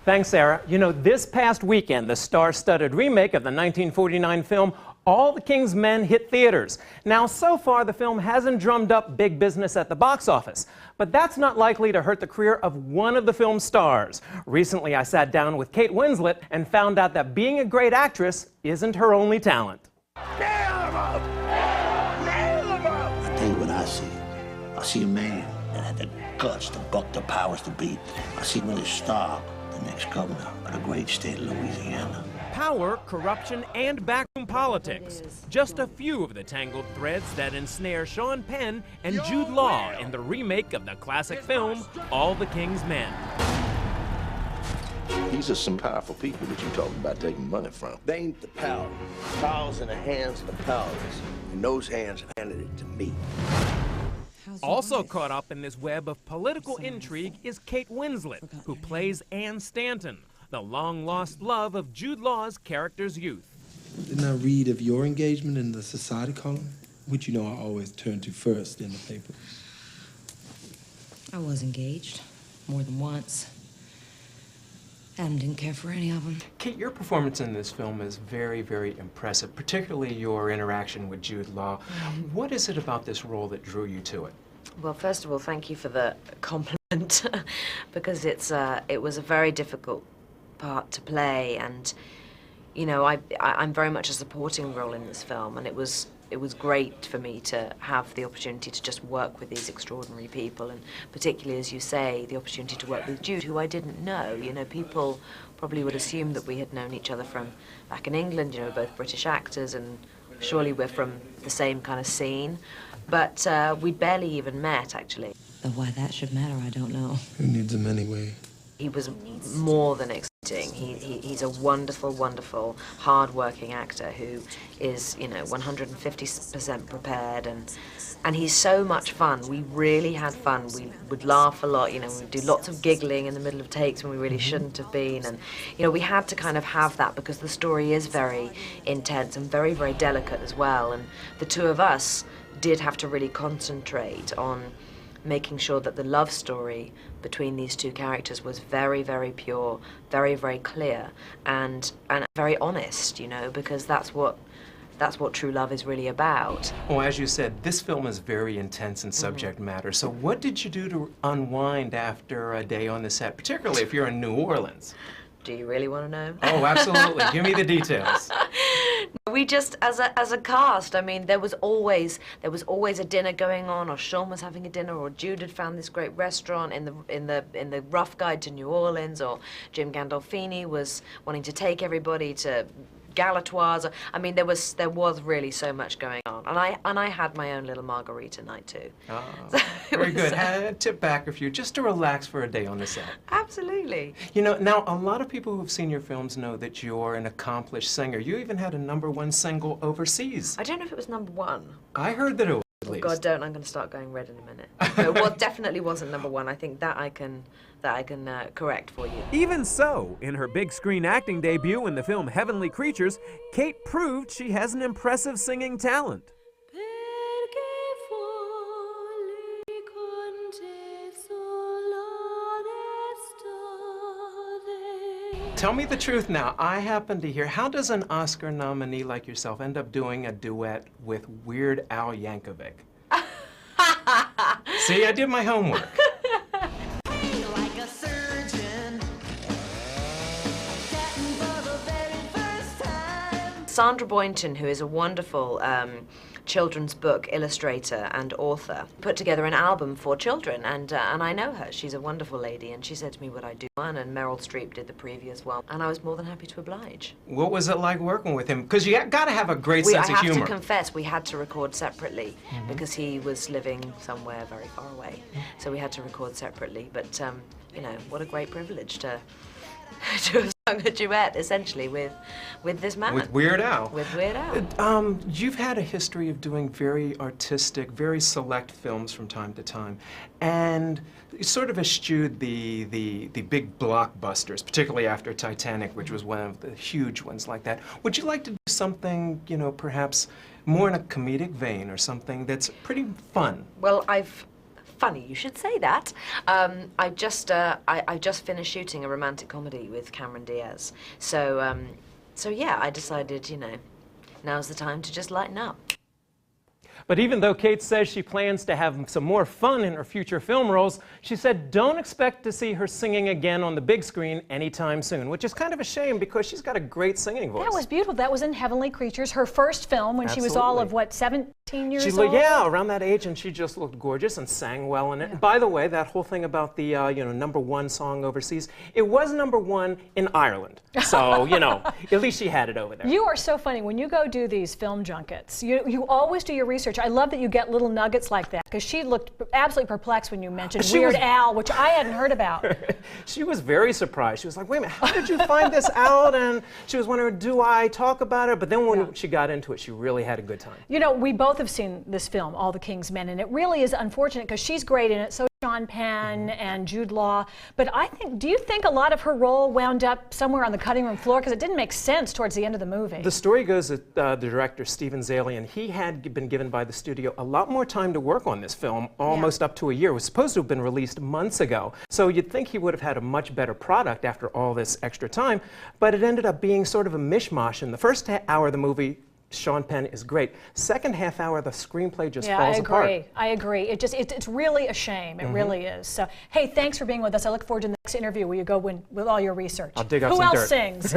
Thanks, Sarah. You know, this past weekend, the star-studded remake of the 1949 film All the King's Men hit theaters. Now, so far, the film hasn't drummed up big business at the box office, but that's not likely to hurt the career of one of the film's stars. Recently, I sat down with Kate Winslet and found out that being a great actress isn't her only talent. Nail him up! Nail him up! I tell you what I see. I see a man that had the guts to buck the powers to be. I see Willie Starr, the next governor of the great state of Louisiana. Power, corruption, and backroom politics. Just a few of the tangled threads that ensnare Sean Penn and Jude Law in the remake of the classic film, All the King's Men. These are some powerful people that you're talking about taking money from. They ain't the power. Power's in the hands of the powerless. And those hands handed it to me. Also caught up in this web of political intrigue is Kate Winslet, who plays Anne Stanton, the long-lost love of Jude Law's character's youth. Didn't I read of your engagement in the society column, which you know I always turn to first in the paper? I was engaged more than once. Adam didn't care for any of them. Kate, your performance in this film is very, very impressive, particularly your interaction with Jude Law. What is it about this role that drew you to it? Well, first of all, thank you for the compliment, because it was a very difficult part to play, and you know, I'm very much a supporting role in this film, and it was great for me to have the opportunity to just work with these extraordinary people, and particularly, as you say, the opportunity to work with Jude, who I didn't know. You know, people probably would assume that we had known each other from back in England. You know, both British actors, and surely we're from the same kind of scene, but we'd barely even met, actually. Though why that should matter, I don't know. Who needs him anyway? He was more than exciting. He's a wonderful, wonderful, hard-working actor who is, you know, 150% prepared, and he's so much fun. We really had fun. We would laugh a lot, you know, we'd do lots of giggling in the middle of takes when we really shouldn't have been, and, you know, we had to kind of have that because the story is very intense and very, very delicate as well, and the two of us did have to really concentrate on making sure that the love story between these two characters was very, very pure, very, very clear, and very honest, you know, because that's what true love is really about. Well, as you said, this film is very intense in subject matter. So what did you do to unwind after a day on the set, particularly if you're in New Orleans? Do you really want to know? Oh, absolutely. Give me the details. We just, as a cast, I mean, there was always a dinner going on, or Sean was having a dinner, or Jude had found this great restaurant in the Rough Guide to New Orleans, or Jim Gandolfini was wanting to take everybody to Galatoire's. I mean, there was really so much going on, and I had my own little margarita night too. Oh, so very good. Tip back a few, just to relax for a day on the set. Absolutely. You know, now a lot of people who've seen your films know that you're an accomplished singer. You even had a #1 single overseas. I don't know if it was #1. I heard that it was. At least. God, don't! I'm going to start going red in a minute. No, well, definitely wasn't #1. I think that I can correct for you. Even so, in her big screen acting debut in the film Heavenly Creatures, Kate proved she has an impressive singing talent. Tell me the truth now. I happen to hear, how does an Oscar nominee like yourself end up doing a duet with Weird Al Yankovic? See, I did my homework. Sandra Boynton, who is a wonderful children's book illustrator and author, put together an album for children, and I know her. She's a wonderful lady, and she said to me, would I do one? And Meryl Streep did the previous one, and I was more than happy to oblige. What was it like working with him? Because you got to have a great sense of humor. I have to confess, we had to record separately because he was living somewhere very far away, so we had to record separately. But you know, what a great privilege to have sung a duet, essentially, with this man. With Weird Al. With Weird Al. You've had a history of doing very artistic, very select films from time to time, and you sort of eschewed the big blockbusters, particularly after Titanic, which was one of the huge ones like that. Would you like to do something, you know, perhaps more in a comedic vein, or something that's pretty fun? Well, I've Funny you should say that. I just finished shooting a romantic comedy with Cameron Diaz. So yeah, I decided, you know, now's the time to just lighten up. But even though Kate says she plans to have some more fun in her future film roles, she said don't expect to see her singing again on the big screen anytime soon, which is kind of a shame because she's got a great singing voice. That was beautiful. That was in Heavenly Creatures, her first film when she was all of, what, 17 years old? Yeah, around that age, and she just looked gorgeous and sang well in it. Yeah. By the way, that whole thing about the you know, #1 song overseas, it was #1 in Ireland. So, you know, at least she had it over there. You are so funny. When you go do these film junkets, you always do your research. I love that you get little nuggets like that, because she looked absolutely perplexed when you mentioned Weird Al, which I hadn't heard about. She was very surprised. She was like, wait a minute, how did you find this out? And she was wondering, do I talk about it? But then when she got into it, she really had a good time. You know, we both have seen this film, All the King's Men, and it really is unfortunate because she's great in it. So Sean Penn and Jude Law. But I think, do you think a lot of her role wound up somewhere on the cutting room floor? Because it didn't make sense towards the end of the movie. The story goes that the director, Steven Zalian, he had been given by the studio a lot more time to work on this film, almost up to a year. It was supposed to have been released months ago. So you'd think he would have had a much better product after all this extra time, but it ended up being sort of a mishmash. In the first hour of the movie, Sean Penn is great. Second half hour, the screenplay just falls apart. I agree. It's really a shame. It really is. So, hey, thanks for being with us. I look forward to the next interview where you go with all your research. I'll dig up some dirt. Who else sings?